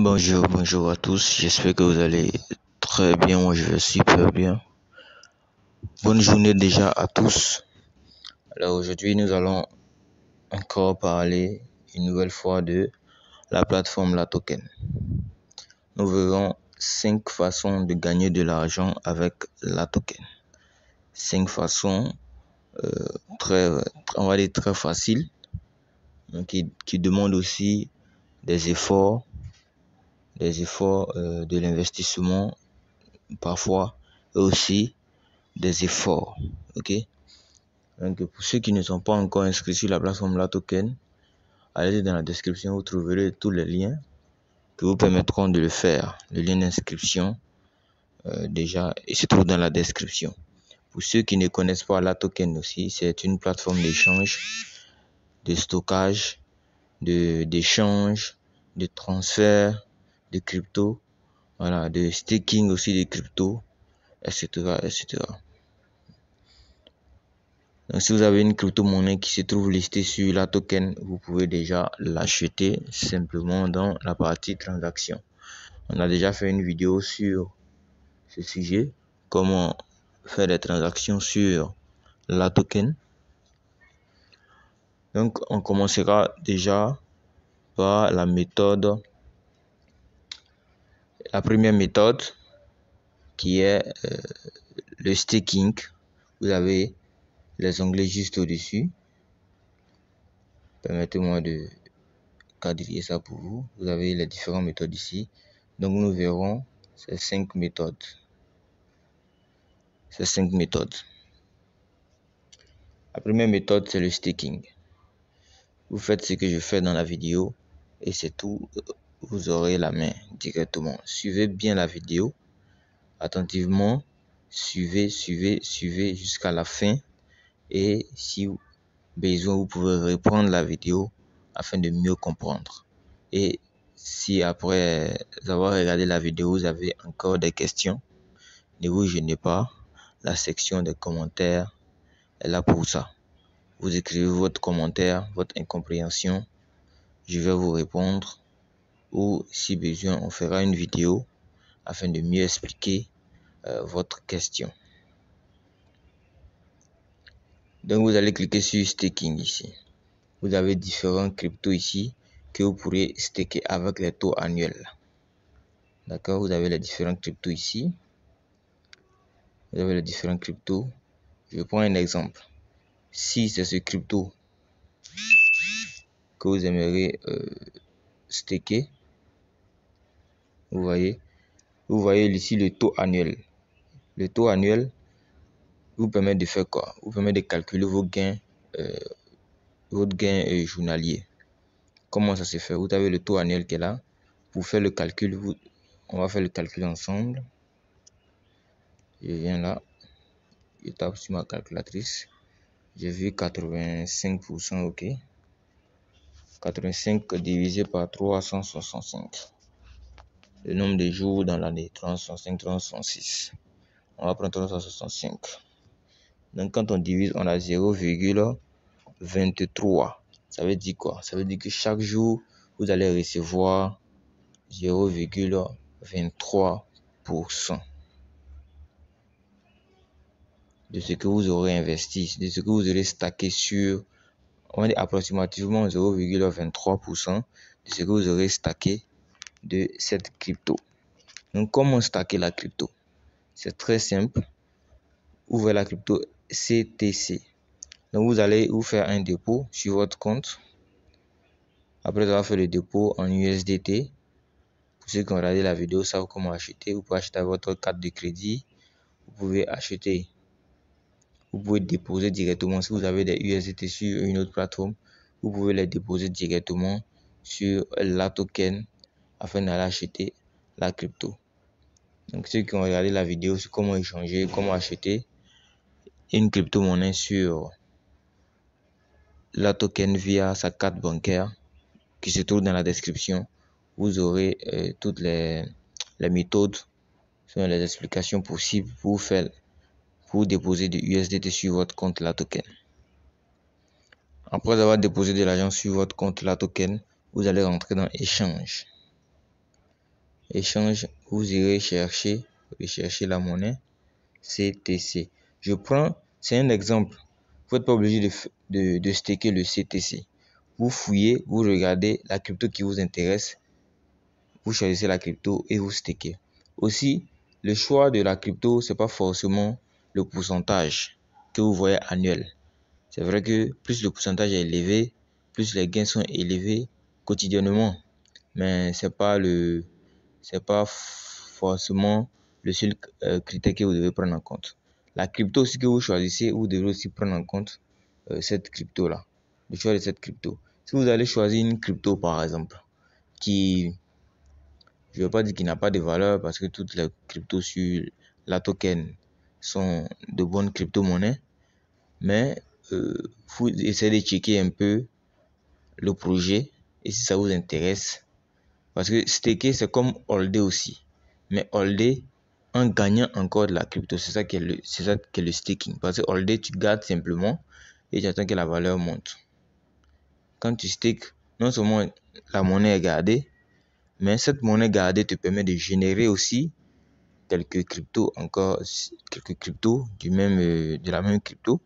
Bonjour à tous, j'espère que vous allez très bien, moi je vais super bien. Bonne journée déjà à tous. Alors aujourd'hui nous allons encore parler une nouvelle fois de la plateforme La Token. Nous verrons 5 façons de gagner de l'argent avec La Token. 5 façons on va dire très faciles, donc qui demandent aussi des efforts de l'investissement parfois et aussi des efforts. Ok. Donc pour ceux qui ne sont pas encore inscrits sur la plateforme La Token, allez dans la description, vous trouverez tous les liens qui vous permettront de le faire. Le lien d'inscription déjà il se trouve dans la description. Pour ceux qui ne connaissent pas La Token aussi, c'est une plateforme d'échange, de stockage, d'échange, de transfert de crypto, voilà, de staking aussi de crypto, etc., etc. Donc, si vous avez une crypto-monnaie qui se trouve listée sur La Token, vous pouvez déjà l'acheter simplement dans la partie transaction. On a déjà fait une vidéo sur ce sujet, comment faire des transactions sur La Token. Donc, on commencera déjà par la première méthode qui est le staking. Vous avez les onglets juste au-dessus. Permettez-moi de quadriller ça pour vous. Vous avez les différentes méthodes ici. Donc nous verrons ces 5 méthodes. La première méthode, c'est le staking. Vous faites ce que je fais dans la vidéo et c'est tout. Vous aurez la main directement. Suivez bien la vidéo attentivement. Suivez jusqu'à la fin. Et si besoin, vous pouvez reprendre la vidéo afin de mieux comprendre. Et si après avoir regardé la vidéo, vous avez encore des questions, ne vous gênez pas. La section des commentaires est là pour ça. Vous écrivez votre commentaire, votre incompréhension. Je vais vous répondre. Ou si besoin, on fera une vidéo afin de mieux expliquer votre question. Donc vous allez cliquer sur staking ici. Vous avez différents cryptos ici que vous pourrez staker avec les taux annuels. D'accord, vous avez les différents cryptos ici. Je prends un exemple. Si c'est ce crypto que vous aimeriez staker, vous voyez ici le taux annuel. Le taux annuel vous permet de faire quoi? Vous permet de calculer votre gain journalier. Comment ça se fait? Vous avez le taux annuel qui est là. Pour faire le calcul, on va faire le calcul ensemble. Je viens là, je tape sur ma calculatrice. J'ai vu 85%, ok. 85 divisé par 365. Le nombre de jours dans l'année, 365, 366. On va prendre 365. Donc quand on divise, on a 0,23. Ça veut dire quoi? Ça veut dire que chaque jour, vous allez recevoir 0,23% de ce que vous aurez investi, de ce que vous aurez stacké sur, on va dire approximativement 0,23% de ce que vous aurez stacké de cette crypto. Donc comment stacker la crypto? C'est très simple. Ouvrez la crypto CTC. Donc vous allez vous faire un dépôt sur votre compte. Après avoir fait le dépôt en USDT, pour ceux qui ont regardé la vidéo savent comment acheter. Vous pouvez acheter votre carte de crédit. Vous pouvez déposer directement. Si vous avez des USDT sur une autre plateforme, vous pouvez les déposer directement sur La Token afin d'aller acheter la crypto. Donc ceux qui ont regardé la vidéo sur comment échanger, comment acheter une crypto-monnaie sur La Token via sa carte bancaire qui se trouve dans la description, vous aurez toutes les méthodes, les explications possibles pour déposer de USDT sur votre compte La Token. Après avoir déposé de l'argent sur votre compte La Token, vous allez rentrer dans échange. échange, vous irez chercher la monnaie CTC. C'est un exemple. Vous n'êtes pas obligé de staker le CTC. Vous fouillez, vous regardez la crypto qui vous intéresse, vous choisissez la crypto et vous stakez. Aussi, le choix de la crypto, c'est pas forcément le pourcentage que vous voyez annuel. C'est vrai que plus le pourcentage est élevé, plus les gains sont élevés quotidiennement. Mais c'est pas forcément le seul critère que vous devez prendre en compte. La crypto aussi que vous choisissez, vous devez aussi prendre en compte cette crypto-là, le choix de cette crypto. Si vous allez choisir une crypto, par exemple, je ne veux pas dire qu'il n'a pas de valeur parce que toutes les cryptos sur la token sont de bonnes crypto-monnaies, mais vous essayez de checker un peu le projet et si ça vous intéresse. Parce que staker, c'est comme holder aussi. Mais holder en gagnant encore de la crypto, c'est ça qui est le staking. Parce que holder, tu gardes simplement et tu attends que la valeur monte. Quand tu stakes, non seulement la monnaie est gardée, mais cette monnaie gardée te permet de générer aussi quelques cryptos de la même crypto.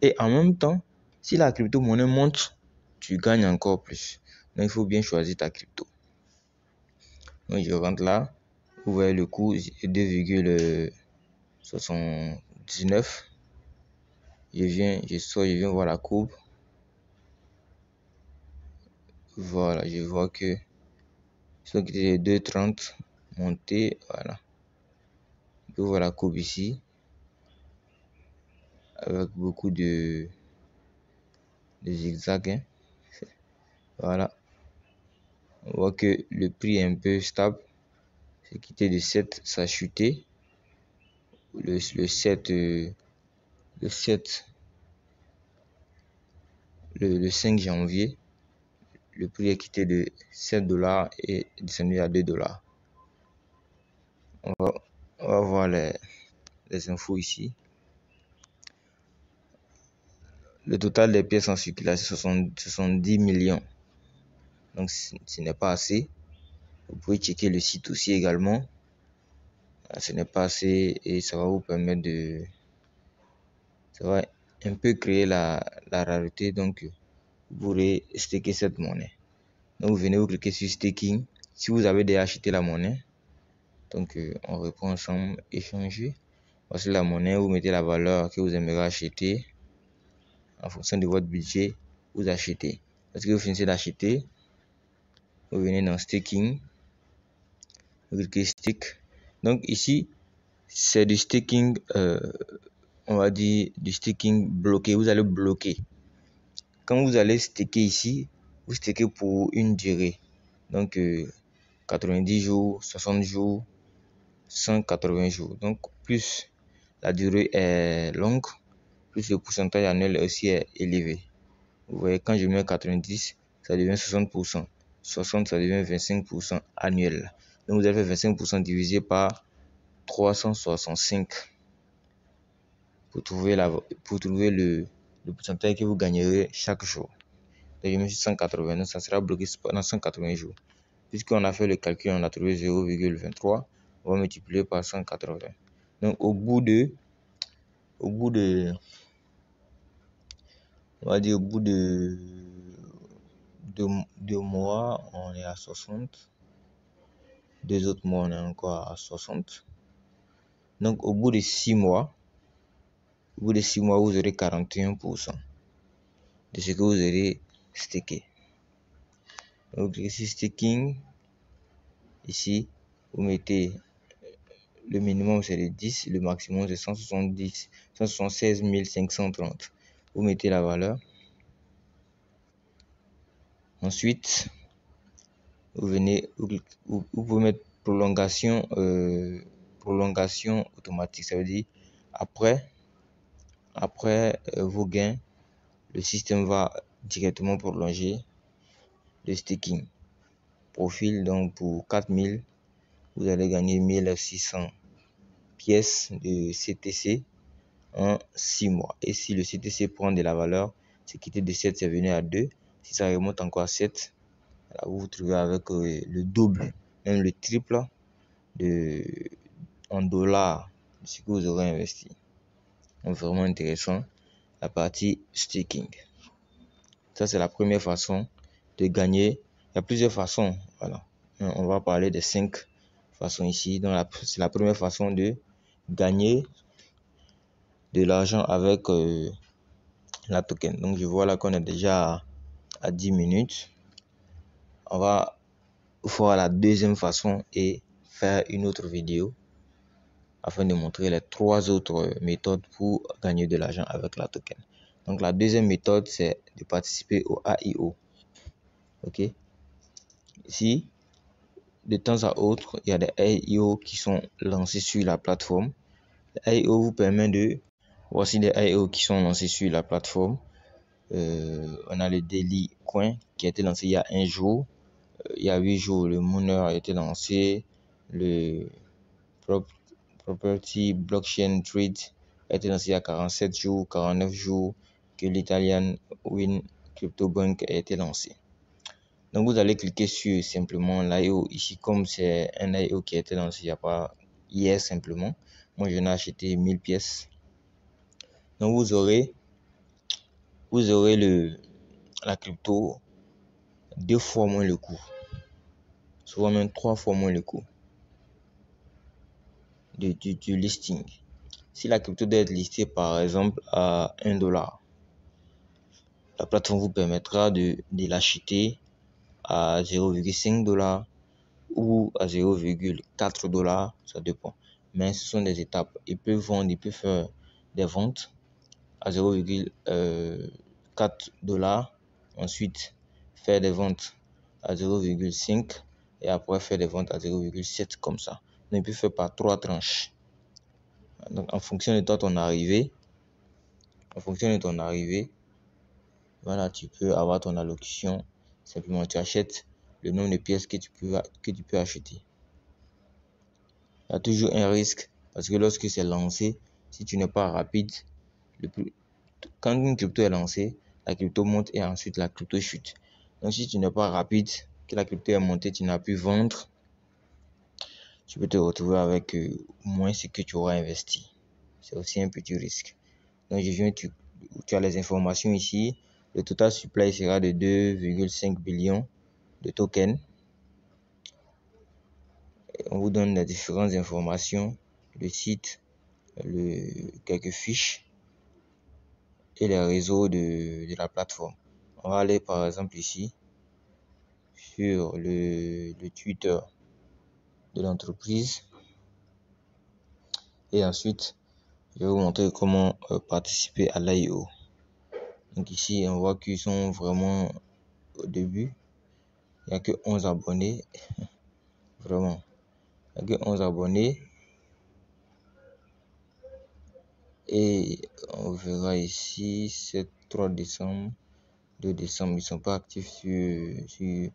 Et en même temps, si la crypto-monnaie monte, tu gagnes encore plus. Donc, il faut bien choisir ta crypto. Donc, je rentre là. Vous voyez le coût 2,79. Je viens voir la courbe. Voilà, je vois que sont quittés de 2,30 monté. Voilà. Je vois la courbe ici avec beaucoup de zigzags. Hein. Voilà. On voit que le prix est un peu stable. C'est quitté de 7, ça a chuté. Le 7, le 5 janvier, le prix est quitté de 7 $ et descendu à 2 $. On va voir les infos ici. Le total des pièces en circulation, ce sont 10 millions. Donc, ce n'est pas assez. Vous pouvez checker le site aussi également. Ce n'est pas assez et ça va vous permettre ça va un peu créer la rareté. Donc, vous pourrez staker cette monnaie. Donc, vous venez, vous cliquez sur staking. Si vous avez déjà acheté la monnaie, donc on reprend ensemble, échanger. Voici la monnaie, vous mettez la valeur que vous aimeriez acheter. En fonction de votre budget, vous achetez. Parce que vous finissez d'acheter, vous venez dans staking, vous cliquez stake. Donc ici, c'est du staking, on va dire du staking bloqué. Vous allez bloquer. Quand vous allez staker ici, vous stakez pour une durée. Donc 90 jours, 60 jours, 180 jours. Donc plus la durée est longue, plus le pourcentage annuel aussi est élevé. Vous voyez, quand je mets 90, ça devient 60%. 60, ça devient 25% annuel. Donc, vous avez fait 25% divisé par 365 pour trouver le pourcentage que vous gagnerez chaque jour. Donc, je mets 180, donc ça sera bloqué pendant 180 jours. Puisqu'on a fait le calcul, on a trouvé 0,23, on va multiplier par 180. Donc, au bout de on va dire au bout de 2 mois, on est à 60. 2 autres mois, on est encore à 60. Donc, au bout de 6 mois, vous aurez 41% de ce que vous aurez staké. Donc, ici, staking, ici, vous mettez le minimum, c'est de 10, le maximum, c'est 176 530. Vous mettez la valeur. Ensuite, vous pouvez mettre prolongation automatique. Ça veut dire après vos gains, le système va directement prolonger le staking. Profil, donc pour 4000, vous allez gagner 1600 pièces de CTC en 6 mois. Et si le CTC prend de la valeur, c'est quitté de 7, c'est venu à 2. Si ça remonte encore à 7, là, vous vous trouvez avec le double, même le triple en dollars de ce que vous aurez investi. Donc vraiment intéressant, la partie staking. Ça, c'est la première façon de gagner. Il y a plusieurs façons. Voilà. On va parler de 5 façons ici. Donc, c'est la première façon de gagner de l'argent avec la token. Donc, je vois là qu'on est déjà à 10 minutes. On va voir la deuxième façon et faire une autre vidéo afin de montrer les 3 autres méthodes pour gagner de l'argent avec la token. Donc, la deuxième méthode, c'est de participer au AIO. OK? Ici, de temps à autre, il y a des AIO qui sont lancés sur la plateforme. Les AIO vous permet de... Voici des AIO qui sont lancés sur la plateforme. On a le Daily Coin qui a été lancé il y a un jour. Il y a 8 jours, le Mooner a été lancé. Le Property Blockchain Trade a été lancé il y a 47 jours, 49 jours que l'Italian Win Crypto Bank a été lancé. Donc vous allez cliquer sur simplement l'IO. Ici, comme c'est un IO qui a été lancé il n'y a pas hier simplement. Moi, je n'ai acheté 1000 pièces. Donc vous aurez la crypto 2 fois moins le coût. Souvent même 3 fois moins le coût du listing. Si la crypto doit être listée par exemple à $1, la plateforme vous permettra de l'acheter à 0,5 $ ou à 0,4 $, ça dépend. Mais ce sont des étapes. Il peut faire des ventes à 0,4 $, ensuite faire des ventes à 0,5 et après faire des ventes à 0,7 comme ça. Donc il peut faire par 3 tranches. Donc en fonction de ton arrivée, voilà, tu peux avoir ton allocation. Simplement, tu achètes le nombre de pièces que tu peux acheter. Il y a toujours un risque parce que lorsque c'est lancé, si tu n'es pas rapide, quand une crypto est lancée, la crypto monte et ensuite la crypto chute. Donc si tu n'es pas rapide, que la crypto est montée, tu n'as pu vendre, tu peux te retrouver avec moins ce que tu auras investi. C'est aussi un petit risque. Donc tu as les informations ici. Le total supply sera de 2,5 billions de tokens. Et on vous donne les différentes informations, le site, quelques fiches et les réseaux de la plateforme. On va aller par exemple ici sur le Twitter de l'entreprise et ensuite je vais vous montrer comment participer à l'IO. Donc ici on voit qu'ils sont vraiment au début. Il n'y a que 11 abonnés. Vraiment. Il n'y a que 11 abonnés. Et on verra ici, c'est 3 décembre, 2 décembre. Ils ne sont pas actifs sur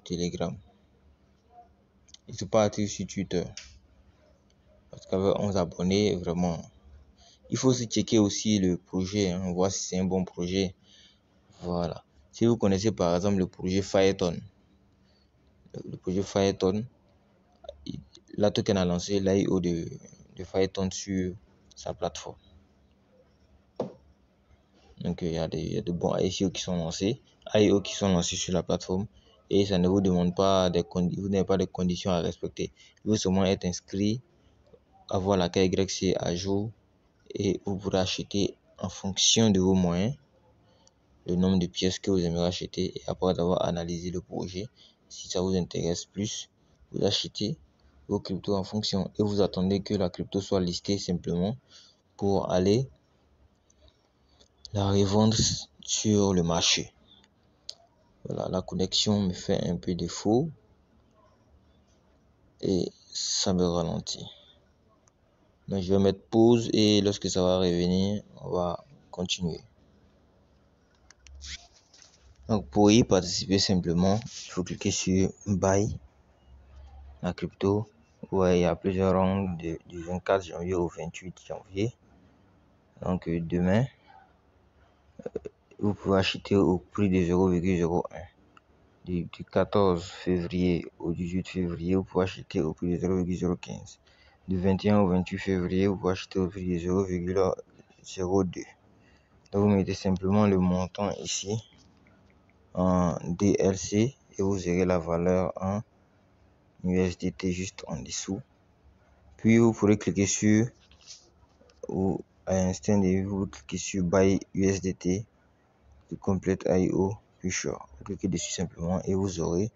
Telegram. Ils ne sont pas actifs sur Twitter. Parce qu'avec 11 abonnés, vraiment, il faut aussi checker aussi le projet, voir si c'est un bon projet. Voilà. Si vous connaissez par exemple le projet Phaeton, la token a lancé l'IO de Phaeton sur sa plateforme. Donc il y a de bons ICO qui sont lancés, sur la plateforme et ça ne vous demande pas vous n'avez pas de conditions à respecter. Il faut seulement être inscrit, avoir la KYC à jour et vous pourrez acheter en fonction de vos moyens le nombre de pièces que vous aimeriez acheter et après avoir analysé le projet, si ça vous intéresse plus, vous achetez vos cryptos en fonction et vous attendez que la crypto soit listée simplement pour aller la revendre sur le marché. Voilà, la connexion me fait un peu défaut et ça me ralentit. Donc je vais mettre pause et lorsque ça va revenir, on va continuer. Donc pour y participer simplement, il faut cliquer sur Buy la crypto. Ouais, il y a plusieurs rangs du 24 janvier au 28 janvier. Donc demain, vous pouvez acheter au prix de 0,01. du 14 février au 18 février, vous pouvez acheter au prix de 0,015. Du 21 au 28 février, vous pouvez acheter au prix de 0,02. Donc vous mettez simplement le montant ici en DLC et vous aurez la valeur en USDT juste en dessous. Puis vous pourrez cliquer sur, ou à l'instant de vous cliquez sur Buy USDT de Complete IO Pusher. Vous cliquez dessus simplement et vous aurez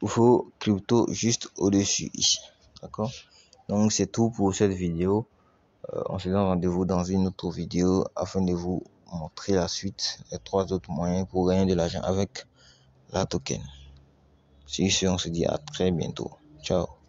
vos crypto juste au-dessus ici. D'accord? Donc c'est tout pour cette vidéo. On se donne rendez-vous dans une autre vidéo afin de vous montrer la suite, les 3 autres moyens pour gagner de l'argent avec la token. Sur ce, on se dit à très bientôt. Ciao.